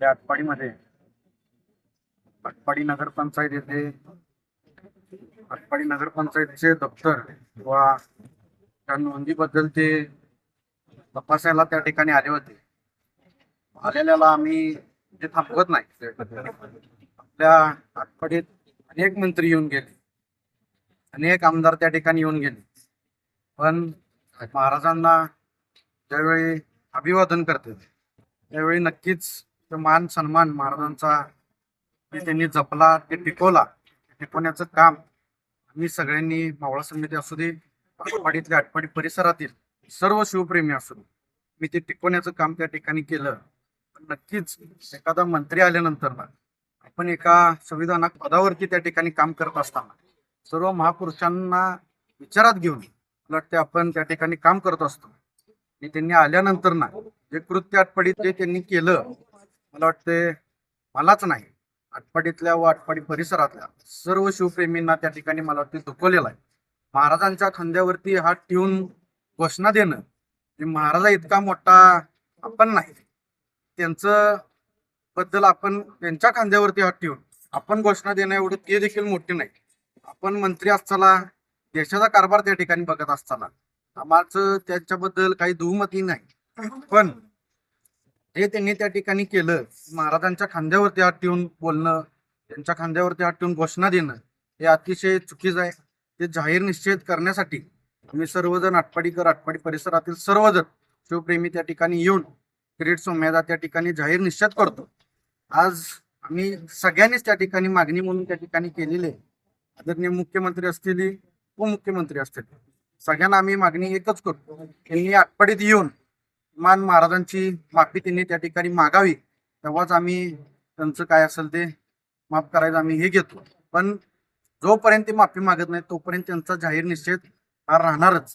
त्या आटपाडीमध्ये आटपाडी नगरपंचायत येथे आटपाडी नगरपंचायतचे दप्तर किंवा त्या नोंदीबद्दल ते तपासायला त्या ठिकाणी आले होते. आलेल्याला आम्ही ते थांबवत नाही. आपल्या आटपाडीत अनेक मंत्री येऊन गेले, अनेक आमदार त्या ठिकाणी येऊन गेले, पण महाराजांना ज्यावेळी अभिवादन करते त्यावेळी नक्कीच तो मान सन्मान महाराजांचा ते त्यांनी जपला, ते टिकवला. टिकवण्याचं काम आम्ही सगळ्यांनी, मावळा समिती असू दे, आटपाडीतल्या आटपाडी परिसरातील सर्व शिवप्रेमी असू दे, मी ते टिकवण्याचं काम त्या ठिकाणी केलं. पण नक्कीच एखादा मंत्री आल्यानंतर ना आपण एका संविधानिक पदावरती त्या ठिकाणी काम करत असताना सर्व महापुरुषांना विचारात घेऊन मला वाटते आपण त्या ठिकाणी काम करत असतो. आणि त्यांनी आल्यानंतर ना जे कृत्य आटपाडीत ते त्यांनी केलं, मला वाटते मलाच नाही, आटपाडीतल्या व आटपाडी परिसरातल्या सर्व शिवप्रेमींना त्या ठिकाणी मला वाटते दुखवलेलं आहे. महाराजांच्या खांद्यावरती हात ठेवून घोषणा देणं, की महाराजा इतका मोठा आपण नाही, त्यांचं बद्दल आपण त्यांच्या खांद्यावरती हात ठेवून आपण घोषणा देणं एवढं ते देखील मोठे नाही. आपण मंत्री असताना देशाचा कारभार त्या ठिकाणी बघत असताना आम्हाचं त्याच्याबद्दल काही दुमतही नाही, पण जे त्यांनी त्या ठिकाणी केलं, महाराजांच्या खांद्यावरती हात ठेवून बोलणं, त्यांच्या खांद्यावरती हात ठेवून घोषणा देणं, हे अतिशय चुकीचं आहे. ते जाहीर निश्चित करण्यासाठी आम्ही सर्वजण आटपाडीकर, आटपाडी परिसरातील सर्वजण शिवप्रेमी त्या ठिकाणी येऊन किरीट सोमयादा त्या ठिकाणी जाहीर निश्चित करतो. आज आम्ही सगळ्यांनीच त्या ठिकाणी मागणी म्हणून त्या ठिकाणी केलेली आहे. आदरणीय मुख्यमंत्री असतील, उपमुख्यमंत्री असतील, सगळ्यांना आम्ही मागणी एकच करतो, त्यांनी आटपाडीत येऊन मान महाराजांची माफी त्यांनी त्या ठिकाणी मागावी, तेव्हाच आम्ही त्यांचं काय असेल ते माफ करायचं आम्ही हे घेतो. पण जोपर्यंत ते माफी मागत नाही तोपर्यंत त्यांचा जाहीर निषेध हा राहणारच.